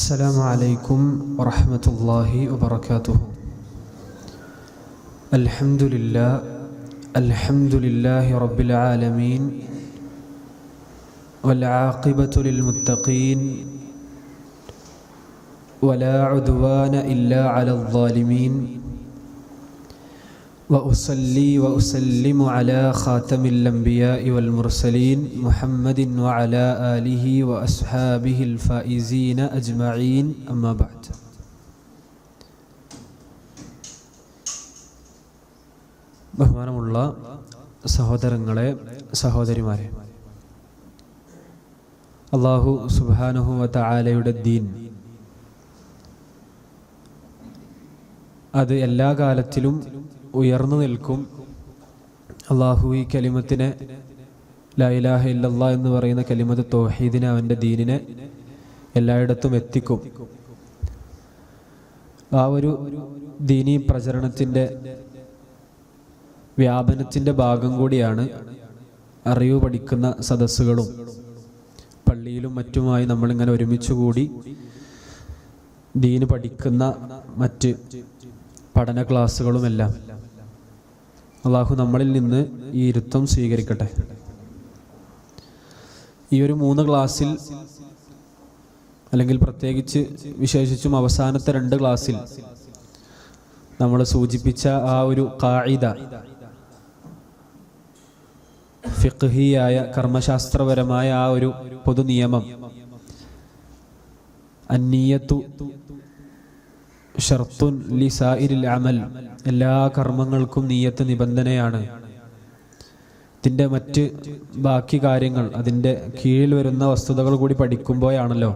السلام عليكم ورحمة الله وبركاته. الحمد لله رب العالمين والعاقبة للمتقين ولا عدوان إلا على الظالمين وأصلي وأسلم على خاتم الأنبياء والمرسلين محمد وعلى آله وأصحابه الفائزين أجمعين أما بعد. ബഹുമാനമുള്ള സഹോദരങ്ങളെ, സഹോദരിമാരെ, അല്ലാഹു സുബ്ഹാനഹു വ തആലയുടെ ദീൻ അത് എല്ലാ കാലത്തിലും ഉയർന്നു നിൽക്കും. അള്ളാഹു ഈ കലിമത്തിനെ, ലാ ഇലാഹ ഇല്ലല്ലാഹ് എന്ന് പറയുന്ന കലിമത്ത് തൗഹീദിനെ, അവൻ്റെ ദീനിനെ എല്ലായിടത്തും എത്തിക്കും. ആ ഒരു ദീനീ പ്രചരണത്തിൻ്റെ വ്യാപനത്തിൻ്റെ ഭാഗം കൂടിയാണ് അറിവ് പഠിക്കുന്ന സദസ്സുകളും പള്ളിയിലും മറ്റുമായി നമ്മളിങ്ങനെ ഒരുമിച്ചുകൂടി ദീന് പഠിക്കുന്ന മറ്റ് പഠന ക്ലാസ്സുകളുമെല്ലാം. അള്ളാഹു നമ്മളിൽ നിന്ന് ഈ ഇരുത്തം സ്വീകരിക്കട്ടെ. ഈ ഒരു 3 ക്ലാസ്സിൽ, അല്ലെങ്കിൽ പ്രത്യേകിച്ച് വിശേഷിച്ചും അവസാനത്തെ 2 ക്ലാസ്സിൽ നമ്മൾ സൂചിപ്പിച്ച ആ ഒരു ഖാഇദ, ഫിഖ്ഹിയായ കർമ്മശാസ്ത്രപരമായ ആ ഒരു പൊതു നിയമം, അന്നിയത്തു ഷർത്തുൻ ലിസാഇരിൽ അമൽ, എല്ലാ കർമ്മങ്ങൾക്കും നിയ്യത്ത് നിബന്ധനയാണ്. ഇതിൻ്റെ മറ്റ് ബാക്കി കാര്യങ്ങൾ, അതിൻ്റെ കീഴിൽ വരുന്ന വസ്തുതകൾ കൂടി പഠിക്കുമ്പോഴാണല്ലോ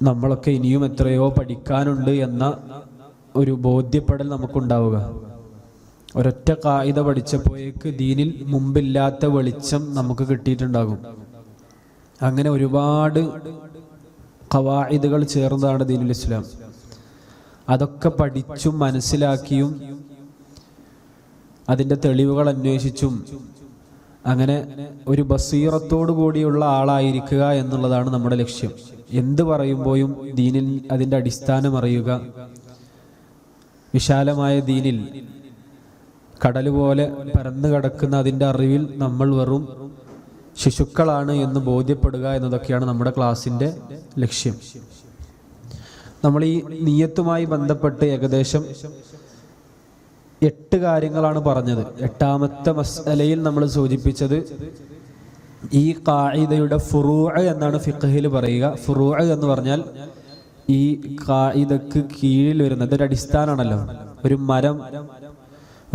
നമ്മളൊക്കെ ഇനിയും എത്രയോ പഠിക്കാനുണ്ട് എന്ന ഒരു ബോധ്യപ്പെടൽ നമുക്കുണ്ടാവുക. ഒരൊറ്റ ഖാഇദ പഠിച്ചപ്പോഴേക്ക് ദീനിൽ മുമ്പില്ലാത്ത വെളിച്ചം നമുക്ക് കിട്ടിയിട്ടുണ്ടാകും. അങ്ങനെ ഒരുപാട് ഖവാഇദുകൾ ചേർന്നതാണ് ദീനുൽ ഇസ്ലാം. അതൊക്കെ പഠിച്ചും മനസ്സിലാക്കിയും അതിൻ്റെ തെളിവുകൾ അന്വേഷിച്ചും അങ്ങനെ ഒരു ബസീറത്തോടു കൂടിയുള്ള ആളായിരിക്കുക എന്നുള്ളതാണ് നമ്മുടെ ലക്ഷ്യം. എന്ത് പറയുമ്പോഴും ദീനിൽ അതിൻ്റെ അടിസ്ഥാനം അറിയുക. വിശാലമായ ദീനിൽ കടൽ പോലെ പരന്നു കിടക്കുന്ന അതിൻ്റെ അറിവിൽ നമ്മൾ വെറും ശിശുക്കളാണ് എന്ന് ബോധ്യപ്പെടുക എന്നതൊക്കെയാണ് നമ്മുടെ ക്ലാസ്സിൻ്റെ ലക്ഷ്യം. നമ്മൾ ഈ നിയ്യത്തുമായി ബന്ധപ്പെട്ട് ഏകദേശം 8 കാര്യങ്ങളാണ് പറഞ്ഞത്. 8ാമത്തെ മസ്അലയിൽ നമ്മൾ സൂചിപ്പിച്ചത് ഈ ഖാഇദയുടെ ഫുറൂഅ് എന്നാണ് ഫിഖ്ഹിൽ പറയുക. ഫുറൂഅ് എന്ന് പറഞ്ഞാൽ ഈ ഖാഇദക്ക് കീഴിൽ വരുന്നത് ഒരു അടിസ്ഥാനമാണല്ലോ. ഒരു മരം,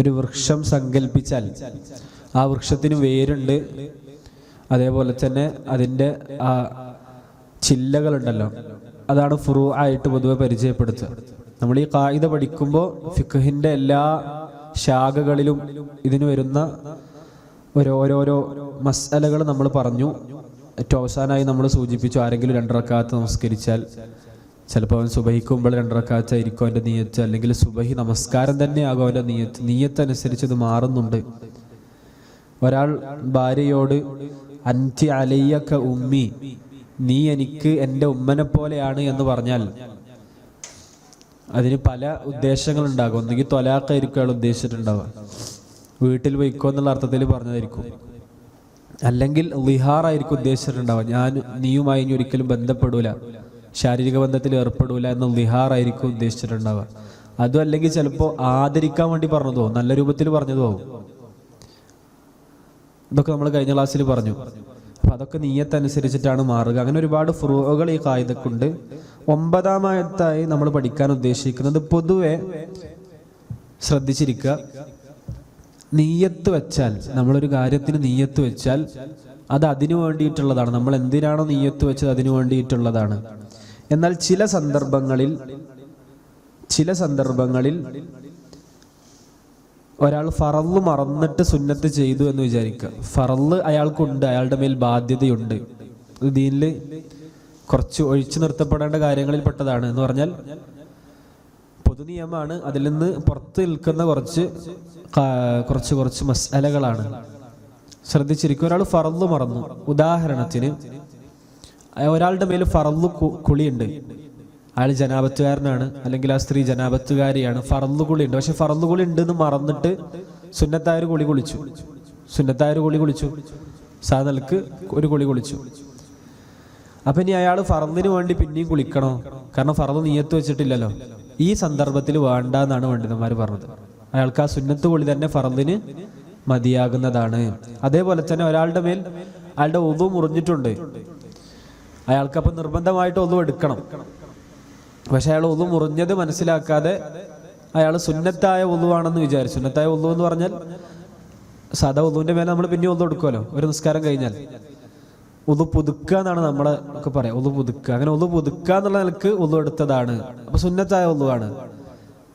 ഒരു വൃക്ഷം സങ്കല്പിച്ചാൽ ആ വൃക്ഷത്തിന് വേരുണ്ട്, അതേപോലെ തന്നെ അതിൻ്റെ ആ ചില്ലകളുണ്ടല്ലോ, അതാണ് ഫുറൂആയിട്ട് പൊതുവെ പരിചയപ്പെടുത്തുക. നമ്മൾ ഈ ഖാഇദ പഠിക്കുമ്പോൾ ഫിഖ്ഹിൻ്റെ എല്ലാ ശാഖകളിലും ഇതിന് വരുന്ന ഓരോരോ മസ്അലകൾ നമ്മൾ പറഞ്ഞു. ഏറ്റവും അവസാനമായി നമ്മൾ സൂചിപ്പിച്ചു, ആരെങ്കിലും 2 റക്അത്ത് നമസ്കരിച്ചാൽ ചിലപ്പോൾ അവൻ സുബഹിക്ക് മുമ്പ് 2 റക്അത്തായിരിക്കും അവൻ്റെ നിയ്യത്ത്, അല്ലെങ്കിൽ സുബഹി നമസ്കാരം തന്നെയാകും അവൻ്റെ നിയ്യത്ത് അനുസരിച്ച് ഇത് മാറുന്നുണ്ട്. ഒരാൾ ഭാര്യയോട് അൻതി അലയ്യക ഉമ്മി, നീ എനിക്ക് എൻ്റെ ഉമ്മനെ പോലെയാണ് എന്ന് പറഞ്ഞാൽ അതിന് പല ഉദ്ദേശങ്ങളുണ്ടാകും. ഒന്നുകിൽ ത്വലാഖായിരിക്കും അയാൾ ഉദ്ദേശിച്ചിട്ടുണ്ടാവുക, വീട്ടിൽ വയ്ക്കോ എന്നുള്ള അർത്ഥത്തിൽ പറഞ്ഞതായിരിക്കും. അല്ലെങ്കിൽ ലിഹാറായിരിക്കും ഉദ്ദേശിച്ചിട്ടുണ്ടാവുക, ഞാൻ നീയുമായി ഇനി ഒരിക്കലും ബന്ധപ്പെടൂല, ശാരീരിക ബന്ധത്തിൽ ഏർപ്പെടൂല എന്ന് ലിഹാറായിരിക്കും ഉദ്ദേശിച്ചിട്ടുണ്ടാവുക. അതും അല്ലെങ്കിൽ ചിലപ്പോൾ ആദരിക്കാൻ വേണ്ടി പറഞ്ഞതോ നല്ല രൂപത്തിൽ പറഞ്ഞതോ ആവും. ഇതൊക്കെ നമ്മൾ കഴിഞ്ഞ ക്ലാസ്സിൽ പറഞ്ഞു. അപ്പം അതൊക്കെ നിയ്യത്ത് അനുസരിച്ചിട്ടാണ് മാറുക. അങ്ങനെ ഒരുപാട് ഫുറൂഉകൾ ഈ ഖാഇദക്കുണ്ട്. 9ാമത്തായി നമ്മൾ പഠിക്കാൻ ഉദ്ദേശിക്കുന്നത്, പൊതുവെ ശ്രദ്ധിച്ചിരിക്കുക, നിയ്യത്ത് വെച്ചാൽ, നമ്മളൊരു കാര്യത്തിന് നിയ്യത്ത് വെച്ചാൽ അത് അതിനു വേണ്ടിയിട്ടുള്ളതാണ്. നമ്മൾ എന്തിനാണോ നിയ്യത്ത് വെച്ചത് അതിനു വേണ്ടിയിട്ടുള്ളതാണ്. എന്നാൽ ചില സന്ദർഭങ്ങളിൽ ഒരാൾ ഫറള് മറന്നിട്ട് സുന്നത്ത് ചെയ്തു എന്ന് വിചാരിക്കുക. ഫറള് അയാൾക്കുണ്ട്, അയാളുടെ മേൽ ബാധ്യതയുണ്ട്. ദീനിൽ കുറച്ച് ഒഴിച്ചു നിർത്തപ്പെടേണ്ട കാര്യങ്ങളിൽ പെട്ടതാണ്. എന്ന് പറഞ്ഞാൽ പൊതു നിയമമാണ്, അതിൽ നിന്ന് പുറത്ത് നിൽക്കുന്ന കുറച്ച് മസ്അലകളാണ്. ശ്രദ്ധിച്ചിരിക്കും. ഒരാൾ ഫറള് മറന്നു. ഉദാഹരണത്തിന് ഒരാളുടെ മേൽ ഫറള് കുളിയുണ്ട്, അയാൾ ജനാബത്തുകാരനാണ്, അല്ലെങ്കിൽ ആ സ്ത്രീ ജനാബത്തുകാരിയാണ്, ഫറള് കുളിയുണ്ട്. പക്ഷെ ഫറള് കുളി ഉണ്ടെന്ന് മറന്നിട്ട് സുന്നത്തായൊരു കുളി കുളിച്ചു, സാധനക്ക് ഒരു കുളി കുളിച്ചു. അപ്പൊ ഇനി അയാൾ ഫറളിന് വേണ്ടി പിന്നെയും കുളിക്കണോ? കാരണം ഫറള് നിയ്യത്ത് വെച്ചിട്ടില്ലല്ലോ. ഈ സന്ദർഭത്തിൽ വേണ്ട എന്നാണ് പണ്ഡിതന്മാർ പറഞ്ഞത്. അയാൾക്ക് ആ സുന്നത്ത് കുളി തന്നെ ഫറളിന് മതിയാകുന്നതാണ്. അതേപോലെ തന്നെ ഒരാളുടെ മേൽ അയാളുടെ ഒളു മുറിഞ്ഞിട്ടുണ്ട്, അയാൾക്കപ്പം നിർബന്ധമായിട്ട് ഒളു എടുക്കണം. പക്ഷെ അയാൾ ഒളു മുറിഞ്ഞത് മനസ്സിലാക്കാതെ അയാൾ സുന്നത്തായ ഒളുവാണെന്ന് വിചാരിച്ചു. സുന്നത്തായ ഒളു എന്ന് പറഞ്ഞാൽ സാധാ ഒളുവിന്റെ മേലെ നമ്മൾ പിന്നെ ഒളു എടുക്കുമല്ലോ ഒരു നിസ്കാരം കഴിഞ്ഞാൽ. ഒളു പുതുക്കുക എന്നാണ് നമ്മളെ ഒക്കെ പറയാം, ഒളു പുതുക്കുക. അങ്ങനെ ഒളു പുതുക്കുക എന്നുള്ള നിലക്ക് ഒളു എടുത്തതാണ്, അപ്പൊ സുന്നത്തായ ഒളുവാണ്.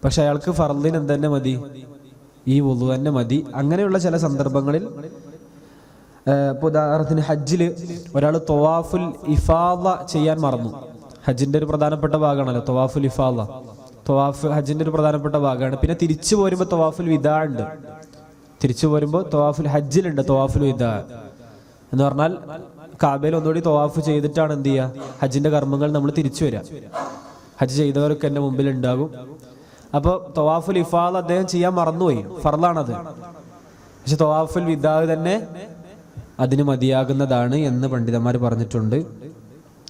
പക്ഷെ അയാൾക്ക് ഫർളിന് എന്തെന്നെ മതി? ഈ ഒളു തന്നെ മതി. അങ്ങനെയുള്ള ചില സന്ദർഭങ്ങളിൽ ഉദാഹരണത്തിന് ഹജ്ജില് ഒരാൾ തവാഫുൽ ഇഫാദ ചെയ്യാൻ മറന്നു. ഹജ്ജിന്റെ ഒരു പ്രധാനപ്പെട്ട ഭാഗമാണല്ലോ തവാഫുൽ ഇഫാദ. തവാഫ് ഹജ്ജിന്റെ ഒരു പ്രധാനപ്പെട്ട ഭാഗമാണ്. പിന്നെ തിരിച്ചു പോരുമ്പോൾ തവാഫുൽ വിദാ ഉണ്ട്. തിരിച്ചു പോരുമ്പോൾ തവാഫുൽ ഹജ്ജിലുണ്ട് തവാഫുൽ വിദാ എന്ന് പറഞ്ഞാൽ കാബയിൽ ഒന്നുകൂടി തവാഫ് ചെയ്തിട്ടാണ് എന്ത് ചെയ്യുക, ഹജ്ജിന്റെ കർമ്മങ്ങൾ നമ്മൾ തിരിച്ചു വരിക. ഹജ്ജ് ചെയ്തവരൊക്കെ എൻ്റെ മുമ്പിൽ ഉണ്ടാകും. അപ്പോൾ തവാഫുൽ ഇഫാദ അദ്ദേഹം ചെയ്യാൻ മറന്നുപോയി, ഫർളാണത്. പക്ഷെ തവാഫുൽ വിദാ തന്നെ അതിന് മതിയാകുന്നതാണ് എന്ന് പണ്ഡിതന്മാർ പറഞ്ഞിട്ടുണ്ട്.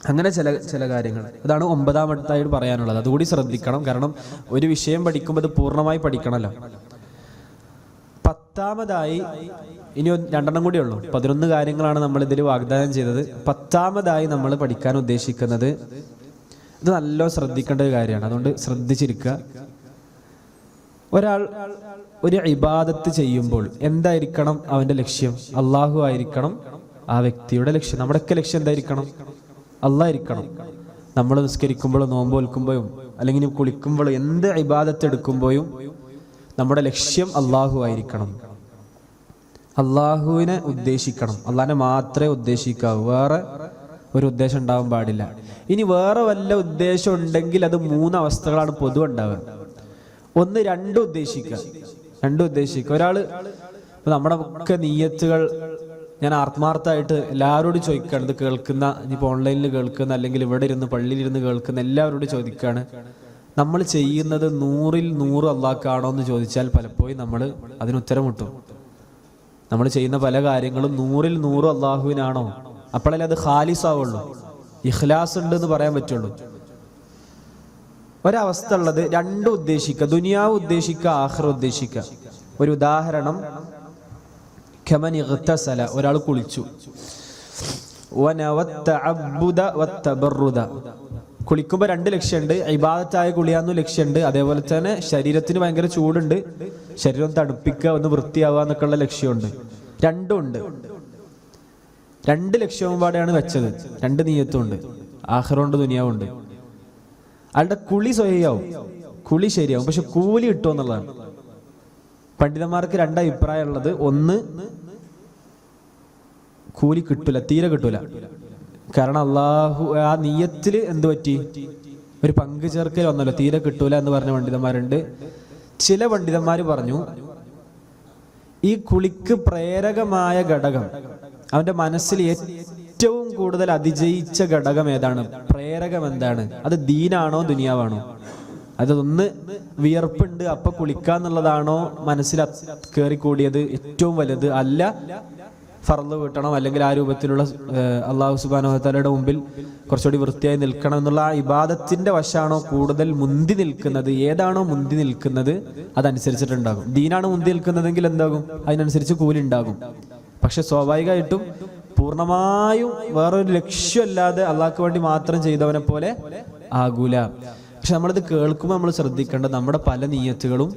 അങ്ങനെ ചില കാര്യങ്ങൾ, അതാണ് 9ാമത്തായിട്ട് പറയാനുള്ളത്. അതുകൂടി ശ്രദ്ധിക്കണം. കാരണം ഒരു വിഷയം പഠിക്കുമ്പോൾ അത് പൂർണ്ണമായി പഠിക്കണമല്ലോ. 10ാമതായി ഇനി 2 കൂടി ഉള്ളൂ. 11 കാര്യങ്ങളാണ് നമ്മൾ ഇതിൽ വാഗ്ദാനം ചെയ്തത്. 10ാമതായി നമ്മൾ പഠിക്കാൻ ഉദ്ദേശിക്കുന്നത്, ഇത് നല്ല ശ്രദ്ധിക്കേണ്ട ഒരു കാര്യമാണ്, അതുകൊണ്ട് ശ്രദ്ധിച്ചിരിക്കുക. ഒരാൾ ഒരു ഇബാദത്ത് ചെയ്യുമ്പോൾ എന്തായിരിക്കണം അവന്റെ ലക്ഷ്യം? അള്ളാഹു ആയിരിക്കണം ആ വ്യക്തിയുടെ ലക്ഷ്യം. നമ്മുടെയൊക്കെ ലക്ഷ്യം എന്തായിരിക്കണം? അള്ളാഹ് ആയിരിക്കണം. നമ്മൾ നിസ്കരിക്കുമ്പോഴും നോമ്പ് വെൽക്കുമ്പോഴും അല്ലെങ്കിൽ കുളിക്കുമ്പോഴും എന്ത് ഇബാദത്ത് എടുക്കുമ്പോഴും നമ്മുടെ ലക്ഷ്യം അള്ളാഹു ആയിരിക്കണം. അള്ളാഹുവിനെ ഉദ്ദേശിക്കണം, അള്ളാഹിനെ മാത്രമേ ഉദ്ദേശിക്കാവൂ, വേറെ ഒരു ഉദ്ദേശം ഉണ്ടാവാൻ പാടില്ല. ഇനി വേറെ വല്ല ഉദ്ദേശം ഉണ്ടെങ്കിൽ അത് 3 അവസ്ഥകളാണ് പൊതുവെ ഉണ്ടാവുക. ഒന്ന്, 2 ഉദ്ദേശിക്കുക. ഒരാള് നമ്മുടെ ഒക്കെ നീയത്തുകൾ ഞാൻ ആത്മാർത്ഥമായിട്ട് എല്ലാവരോടും ചോദിക്കുകയാണ്, ഇത് കേൾക്കുന്ന, ഇനിയിപ്പോൾ ഓൺലൈനിൽ കേൾക്കുന്ന അല്ലെങ്കിൽ ഇവിടെ ഇരുന്ന് പള്ളിയിലിരുന്ന് കേൾക്കുന്ന എല്ലാവരോടും ചോദിക്കുകയാണ്, നമ്മൾ ചെയ്യുന്നത് 100ൽ 100 അള്ളാഹ്ക്കാണോ എന്ന് ചോദിച്ചാൽ പലപ്പോഴും നമ്മൾ അതിന് ഉത്തരം മുട്ടും. നമ്മൾ ചെയ്യുന്ന പല കാര്യങ്ങളും 100ൽ 100 അള്ളാഹുവിനാണോ? അപ്പോഴല്ലേ അത് ഖാലിസ് ആവുള്ളൂ, ഇഖ്ലാസ് ഉണ്ട് എന്ന് പറയാൻ പറ്റുള്ളൂ. ഒരവസ്ഥ ഉള്ളത് 2 ഉദ്ദേശിക്കുക, ദുനിയാവ് ഉദ്ദേശിക്കുക, ആഖിറ ഉദ്ദേശിക്കുക. ഒരു ഉദാഹരണം, കമൻ ഇഗ്തസല, ഒരാൾ കുളിച്ചു, കുളിക്കുമ്പോൾ 2 ലക്ഷ്യമുണ്ട്. ഇബാദത്തായ കുളിയാന്ന് ലക്ഷ്യമുണ്ട്, അതേപോലെ തന്നെ ശരീരത്തിന് ഭയങ്കര ചൂടുണ്ട്, ശരീരം തണുപ്പിക്കുക, ഒന്ന് വൃത്തിയാവുക എന്നൊക്കെയുള്ള ലക്ഷ്യമുണ്ട്. 2 ഉണ്ട്. 2 ലക്ഷ്യവും പാടെയാണ് വെച്ചത്, 2 നീയത്തുണ്ട്, ആഖിറുണ്ട്, ദുനിയാവുണ്ട്. അയാളുടെ കുളി സ്വയാവും, കുളി ശരിയാവും, പക്ഷെ കൂലി കിട്ടുമോ എന്നുള്ളതാണ്. പണ്ഡിതന്മാർക്ക് 2 അഭിപ്രായം ഉള്ളത്. ഒന്ന്, കൂലി കിട്ടൂല, തീരെ കിട്ടൂല. കാരണം അള്ളാഹു ആ നീയത്തിൽ എന്ത് പറ്റി, ഒരു പങ്കു ചേർക്കൽ വന്നല്ലോ, തീരെ കിട്ടൂല എന്ന് പറഞ്ഞ പണ്ഡിതന്മാരുണ്ട്. ചില പണ്ഡിതന്മാർ പറഞ്ഞു, ഈ കുളിക്ക് പ്രേരകമായ ഘടകം, അവന്റെ മനസ്സിൽ ഏറ്റവും കൂടുതൽ അതിജയിച്ച ഘടകം ഏതാണ്, പ്രേരകം എന്താണ്, അത് ദീനാണോ ദുനിയാവാണോ? അതൊന്ന് വിയർപ്പുണ്ട് അപ്പൊ കുളിക്കാന്നുള്ളതാണോ മനസ്സിൽ കയറിക്കൂടിയത് ഏറ്റവും വലുത്? അല്ല ഫർള് കിട്ടണം അല്ലെങ്കിൽ ആ രൂപത്തിലുള്ള അള്ളാഹു സുബ്ഹാനഹു വ തആലയുടെ മുമ്പിൽ കുറച്ചുകൂടി വൃത്തിയായി നിൽക്കണം എന്നുള്ള ആ ഇബാദത്തിന്റെ വശാണോ കൂടുതൽ മുന്തി നിൽക്കുന്നത്? ഏതാണോ മുന്തി നിൽക്കുന്നത് അതനുസരിച്ചിട്ടുണ്ടാകും. ദീനാണ് മുന്തി നിൽക്കുന്നതെങ്കിൽ എന്താകും, അതിനനുസരിച്ച് കൂലി ഉണ്ടാകും. പക്ഷെ സ്വാഭാവികമായിട്ടും പൂർണ്ണമായും വേറൊരു ലക്ഷ്യമല്ലാതെ അള്ളാഹ്ക്ക് വേണ്ടി മാത്രം ചെയ്തവനെ പോലെ ആകൂല. പക്ഷെ നമ്മളിത് കേൾക്കുമ്പോൾ നമ്മൾ ശ്രദ്ധിക്കേണ്ടത്, നമ്മുടെ പല നീയത്തുകളും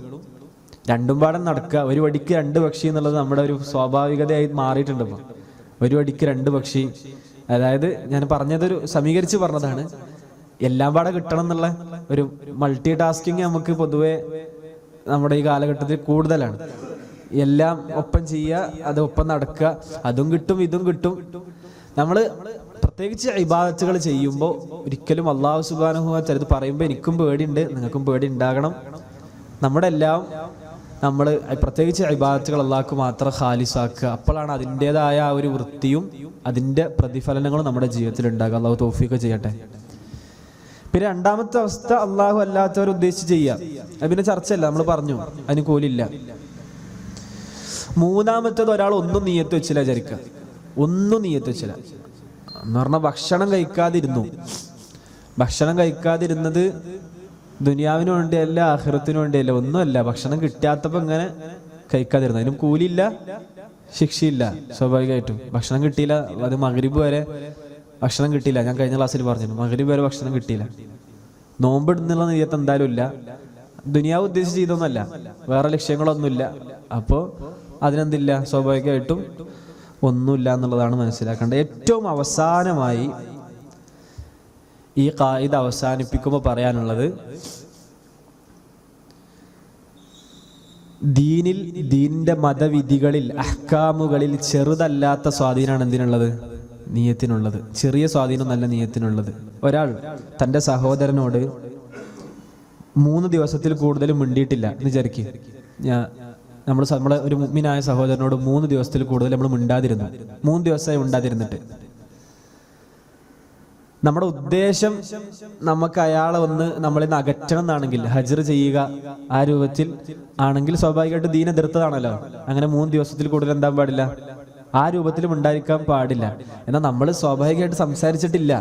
2 പാടം നടക്കുക, ഒരു വടിക്ക് 2 പക്ഷി എന്നുള്ളത് നമ്മുടെ ഒരു സ്വാഭാവികതയായി മാറിയിട്ടുണ്ട്. ഇപ്പം ഒരു വടിക്ക് 2 പക്ഷി, അതായത് ഞാൻ പറഞ്ഞതൊരു സമീകരിച്ച് പറഞ്ഞതാണ്. എല്ലാം പാടെ കിട്ടണം എന്നുള്ള ഒരു മൾട്ടി ടാസ്കിങ് നമുക്ക് പൊതുവെ നമ്മുടെ ഈ കാലഘട്ടത്തിൽ കൂടുതലാണ്. എല്ലാം ഒപ്പം ചെയ്യുക, അത് ഒപ്പം നടക്കുക, അതും കിട്ടും ഇതും കിട്ടും. നമ്മൾ പ്രത്യേകിച്ച് ഇബാദത്തുകൾ ചെയ്യുമ്പോൾ ഒരിക്കലും അല്ലാഹു സുബ്ഹാനഹു വ തആല പറയുമ്പോൾ എനിക്കും പേടിയുണ്ട്, നിങ്ങൾക്കും പേടി ഉണ്ടാകണം. നമ്മുടെ എല്ലാം നമ്മൾ പ്രത്യേകിച്ച് ഇബാദത്തുകൾ അല്ലാഹ്ക്ക് മാത്രം ഖാലിസാക്കുക. അപ്പോഴാണ് അതിൻ്റെതായ ആ ഒരു വൃത്തിയും അതിൻ്റെ പ്രതിഫലനങ്ങളും നമ്മുടെ ജീവിതത്തിൽ ഉണ്ടാകുക. അള്ളാഹു തൗഫീഖ് ചെയ്യട്ടെ. പിന്നെ രണ്ടാമത്തെ അവസ്ഥ അള്ളാഹു അല്ലാത്തവർ ഉദ്ദേശിച്ച് ചെയ്യുക. അത് പിന്നെ ചർച്ചയല്ല, നമ്മൾ പറഞ്ഞു, അതിന് കൂലില്ല. മൂന്നാമത്തേത് ഒരാൾ ഒന്നും നിയ്യത്ത് വെച്ചില്ല വിചാരിക്കുക, ഒന്നും നിയ്യത്ത് വെച്ചില്ല എന്ന് പറഞ്ഞാൽ ഭക്ഷണം കഴിക്കാതിരുന്നത് ദുനിയാവിന് വേണ്ടിയല്ല, ആഖിറത്തിന് വേണ്ടിയല്ല, ഒന്നുമല്ല. ഭക്ഷണം കിട്ടാത്തപ്പോൾ ഇങ്ങനെ കഴിക്കാതിരുന്നു, അതിനും കൂലിയില്ല, ശിക്ഷയില്ല. സ്വാഭാവികമായിട്ടും ഭക്ഷണം കിട്ടിയില്ല, അത് മഗ്രിബ് വരെ ഭക്ഷണം കിട്ടിയില്ല. ഞാൻ കഴിഞ്ഞ ക്ലാസ്സിൽ പറഞ്ഞു, മഗ്രിബ് വരെ ഭക്ഷണം കിട്ടിയില്ല. നോമ്പിടുന്നുള്ള നിയ്യത്ത് എന്തായാലും ഇല്ല, ദുനിയാവ് ഉദ്ദേശിച്ച് ചെയ്തൊന്നുമല്ല, വേറെ ലക്ഷ്യങ്ങളൊന്നുമില്ല. അപ്പോൾ അതിനെന്തില്ല, സ്വാഭാവികമായിട്ടും ഒന്നുമില്ല എന്നുള്ളതാണ് മനസ്സിലാക്കേണ്ടത്. ഏറ്റവും അവസാനമായി ഈ ഖായിദ അവസാനിപ്പിക്കുമ്പോൾ പറയാനുള്ളത്, ദീനിന്റെ മതവിധികളിൽ, അഹ്കാമുകളിൽ ചെറുതല്ലാത്ത സ്വാധീനമാണ് എന്തിനുള്ളത്, നിയ്യത്തിനുള്ളത്. ചെറിയ സ്വാധീനം നല്ല നിയ്യത്തിനുള്ളത്. ഒരാൾ തൻ്റെ സഹോദരനോട് 3 ദിവസത്തിൽ കൂടുതൽ മിണ്ടിയിട്ടില്ല എന്ന് വിചാരിക്കുക. നമ്മളെ ഒരു മുഅ്മിനായ സഹോദരനോട് 3 ദിവസത്തിൽ കൂടുതൽ നമ്മൾ മിണ്ടാതിരുന്നു, 3 ദിവസമായി മിണ്ടാതിരുന്നിട്ട് നമ്മുടെ ഉദ്ദേശം നമുക്ക് അയാളെ ഒന്ന് നമ്മളിൽ നിന്ന് അകറ്റണം എന്നാണെങ്കിൽ, ഹജ്ർ ചെയ്യുക ആ രൂപത്തിൽ ആണെങ്കിൽ സ്വാഭാവികമായിട്ട് ദീൻ എതിർത്തതാണല്ലോ. അങ്ങനെ 3 ദിവസത്തിൽ കൂടുതൽ എന്താൻ പാടില്ല, ആ രൂപത്തിലും ഉണ്ടായിരിക്കാൻ പാടില്ല. എന്നാൽ നമ്മൾ സ്വാഭാവികമായിട്ട് സംസാരിച്ചിട്ടില്ല,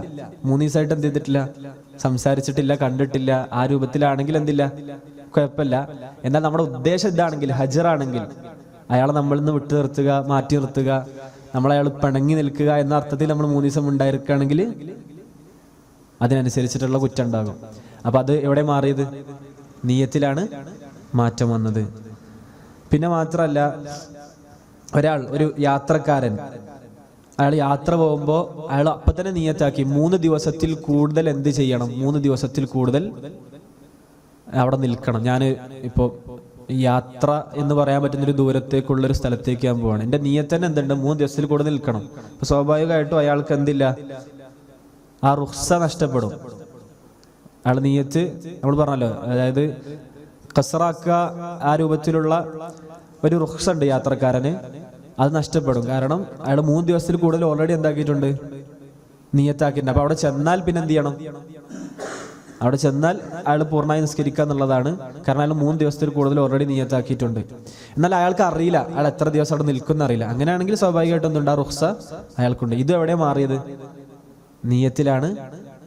3 ദിവസമായിട്ട് എന്ത് ചെയ്തിട്ടില്ല, സംസാരിച്ചിട്ടില്ല, കണ്ടിട്ടില്ല. ആ രൂപത്തിലാണെങ്കിൽ എന്തില്ല, കുഴപ്പമില്ല. എന്നാൽ നമ്മുടെ ഉദ്ദേശം ഇതാണെങ്കിൽ, ഹജ്റാണെങ്കിൽ, അയാളെ നമ്മളിൽ നിന്ന് വിട്ടു നിർത്തുക, മാറ്റി നിർത്തുക, നമ്മളയാൾ പിണങ്ങി നിൽക്കുക എന്ന അർത്ഥത്തിൽ നമ്മൾ 3 ദിവസം ഉണ്ടായിരിക്കുകയാണെങ്കിൽ അതിനനുസരിച്ചിട്ടുള്ള കുറ്റം ഉണ്ടാകും. അപ്പൊ അത് എവിടെ മാറിയത്, നിയ്യത്തിലാണ് മാറ്റം വന്നത്. പിന്നെ മാത്രമല്ല, ഒരു യാത്രക്കാരൻ, അയാൾ യാത്ര പോകുമ്പോൾ അയാൾ അപ്പം തന്നെ നിയ്യത്താക്കി 3 ദിവസത്തിൽ കൂടുതൽ എന്ത് ചെയ്യണം, 3 ദിവസത്തിൽ കൂടുതൽ അവിടെ നിൽക്കണം. ഞാൻ ഇപ്പോൾ യാത്ര എന്ന് പറയാൻ പറ്റുന്നൊരു ദൂരത്തേക്കുള്ളൊരു സ്ഥലത്തേക്ക് ഞാൻ പോവാണ്, എൻ്റെ നിയ്യത്ത് തന്നെ എന്തുണ്ട്, 3 ദിവസത്തിൽ കൂടുതൽ നിൽക്കണം. അപ്പൊ സ്വാഭാവികമായിട്ടും അയാൾക്ക് എന്തില്ല, ആ റുഖ്സ നഷ്ടപ്പെടും. അയാൾ നിയ്യത്ത് നമ്മൾ പറഞ്ഞല്ലോ, അതായത് ഖസ്റാക്കുക ആ രൂപത്തിലുള്ള ഒരു റുഖ്സ ഉണ്ട് യാത്രക്കാരന്, അത് നഷ്ടപ്പെടും. കാരണം അയാൾ 3 ദിവസത്തിൽ കൂടുതൽ ഓൾറെഡി എന്താക്കിയിട്ടുണ്ട്, നിയ്യത്താക്കിയിട്ടുണ്ട്. അപ്പൊ അവിടെ ചെന്നാൽ പിന്നെ എന്ത് ചെയ്യണം, അവിടെ ചെന്നാൽ അയാൾ പൂർണ്ണമായി നിസ്കരിക്കുക എന്നുള്ളതാണ്. കാരണം അയാൾ 3 ദിവസത്തിൽ കൂടുതൽ ഓൾറെഡി നിയ്യത്താക്കിയിട്ടുണ്ട്. എന്നാൽ അയാൾക്ക് അറിയില്ല അയാൾ എത്ര ദിവസം അവിടെ നിൽക്കുന്ന അറിയില്ല. അങ്ങനെയാണെങ്കിൽ സ്വാഭാവികമായിട്ടും എന്തുണ്ട്, ആ റുഖ്സ അയാൾക്കുണ്ട്. ഇത് എവിടെ മാറിയത്, നിയ്യത്തിലാണ്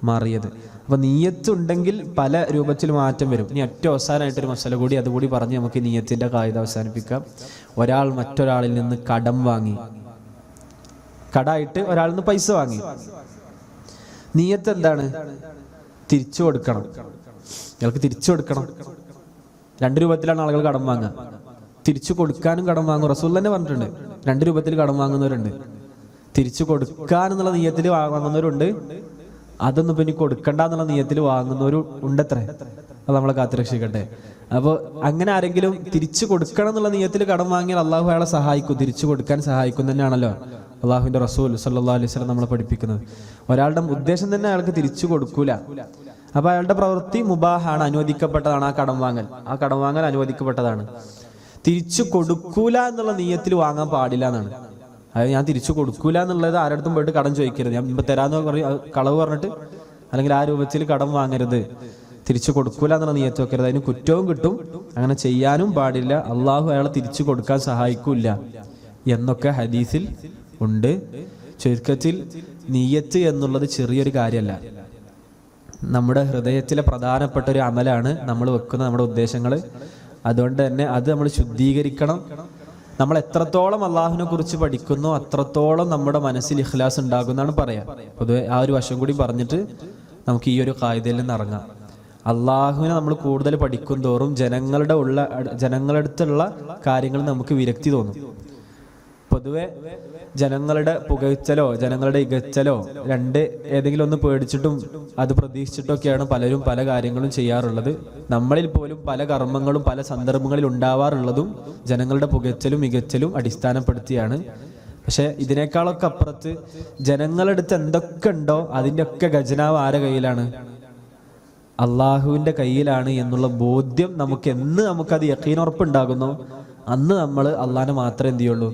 മാറിയത്. അപ്പൊ നിയ്യത്തുണ്ടെങ്കിൽ പല രൂപത്തിൽ മാറ്റം വരും. ഇനി ഏറ്റവും അവസാനമായിട്ടൊരു മസല കൂടി, അതുകൂടി പറഞ്ഞ് നമുക്ക് നിയ്യത്തിന്റെ ഖായിദ അവസാനിപ്പിക്കാം. ഒരാൾ മറ്റൊരാളിൽ നിന്ന് കടം വാങ്ങി, കടായിട്ട് ഒരാളിൽ നിന്ന് പൈസ വാങ്ങി, നിയ്യത്ത് എന്താണ്, തിരിച്ചു കൊടുക്കണം. ഇയാൾക്ക് തിരിച്ചു കൊടുക്കണം. 2 രൂപത്തിലാണ് ആളുകൾ കടം വാങ്ങുക, തിരിച്ചു കൊടുക്കാനും കടം വാങ്ങും. റസൂൽ തന്നെ പറഞ്ഞിട്ടുണ്ട്, 2 രൂപത്തിൽ കടം വാങ്ങുന്നവരുണ്ട്, തിരിച്ചു കൊടുക്കാനെന്നുള്ള നിയ്യത്തിൽ വാങ്ങുന്നവരുണ്ട്, അതൊന്നും പിന്നെ കൊടുക്കണ്ട എന്നുള്ള നിയ്യത്തിൽ വാങ്ങുന്നവരും ഉണ്ടത്രേ. അത് നമ്മളെ കാത്തുരക്ഷിക്കട്ടെ. അപ്പോൾ അങ്ങനെ ആരെങ്കിലും തിരിച്ചു കൊടുക്കണം എന്നുള്ള നിയ്യത്തിൽ കടം വാങ്ങിയാൽ അള്ളാഹു അയാളെ സഹായിക്കും, തിരിച്ചു കൊടുക്കാൻ സഹായിക്കും തന്നെയാണല്ലോ അള്ളാഹുവിന്റെ റസൂൽ സല്ലല്ലാഹു അലൈഹി വസല്ലം നമ്മളെ പഠിപ്പിക്കുന്നത്. ഒരാളുടെ ഉദ്ദേശം തന്നെ അയാൾക്ക് തിരിച്ചു കൊടുക്കൂല. അപ്പൊ അയാളുടെ പ്രവൃത്തി മുബാഹാണ്, അനുവദിക്കപ്പെട്ടതാണ്. ആ കടം വാങ്ങൽ അനുവദിക്കപ്പെട്ടതാണ്. തിരിച്ചു കൊടുക്കൂല എന്നുള്ള നിയ്യത്തിൽ വാങ്ങാൻ പാടില്ല എന്നാണ്. അതായത് ഞാൻ തിരിച്ചു കൊടുക്കൂല എന്നുള്ളത് ആരടുത്തും പോയിട്ട് കടം ചോദിക്കരുത്. ഞാൻ ഇപ്പൊ തരാന്ന് കളവ് പറഞ്ഞിട്ട് അല്ലെങ്കിൽ ആ രൂപത്തിൽ കടം വാങ്ങരുത്. തിരിച്ചു കൊടുക്കൂല എന്നുള്ള നിയ്യത്ത് വെക്കരുത്, അതിന് കുറ്റവും കിട്ടും. അങ്ങനെ ചെയ്യാനും പാടില്ല. അള്ളാഹു അയാളെ തിരിച്ചു കൊടുക്കാൻ സഹായിക്കൂല എന്നൊക്കെ ഹദീസിൽ ഉണ്ട്. ചുരുക്കത്തിൽ നിയ്യത്ത് എന്നുള്ളത് ചെറിയൊരു കാര്യമല്ല, നമ്മുടെ ഹൃദയത്തിലെ പ്രധാനപ്പെട്ട ഒരു അമലാണ്. നമ്മൾ വെക്കുന്ന നമ്മുടെ ഉദ്ദേശങ്ങൾ, അതുകൊണ്ട് തന്നെ അത് നമ്മൾ ശുദ്ധീകരിക്കണം. നമ്മൾ എത്രത്തോളം അള്ളാഹുവിനെ കുറിച്ച് പഠിക്കുന്നോ അത്രത്തോളം നമ്മുടെ മനസ്സിൽ ഇഖ്ലാസ് ഉണ്ടാകുമെന്നാണ് പറയാം. പൊതുവെ ആ ഒരു വശം കൂടി പറഞ്ഞിട്ട് നമുക്ക് ഈ ഒരു ഖായിദയിൽ നിന്ന് ഇറങ്ങാം. അള്ളാഹുവിനെ നമ്മൾ കൂടുതൽ പഠിക്കും തോറും ജനങ്ങളുടെ അടുത്തുള്ള കാര്യങ്ങൾ നമുക്ക് വിരക്തി തോന്നും. പൊതുവെ ജനങ്ങളുടെ പുകഴ്ച്ചലോ ജനങ്ങളുടെ ഇകച്ചലോ ഏതെങ്കിലും ഒന്ന് പേടിച്ചിട്ടും അത് പ്രതീക്ഷിച്ചിട്ടൊക്കെയാണ് പലരും പല കാര്യങ്ങളും ചെയ്യാറുള്ളത്. നമ്മളിൽ പോലും പല കർമ്മങ്ങളും പല സന്ദർഭങ്ങളിൽ ഉണ്ടാവാറുള്ളതും ജനങ്ങളുടെ പുകഴ്ച്ചലും മികച്ചലും അടിസ്ഥാനപ്പെടുത്തിയാണ്. പക്ഷെ ഇതിനേക്കാളൊക്കെ അപ്പുറത്ത് ജനങ്ങളുടെ അടുത്ത് എന്തൊക്കെ ഉണ്ടോ അതിൻ്റെ ഒക്കെ ഖജനാവ് ആരുടെ കയ്യിലാണ്? അള്ളാഹുവിൻ്റെ കയ്യിലാണ് എന്നുള്ള ബോധ്യം നമുക്കത് യഖീനുറപ്പുണ്ടാകുന്നു, അന്ന് നമ്മൾ അള്ളാഹിനെ മാത്രമേ എന്ത് ചെയ്യുള്ളൂ,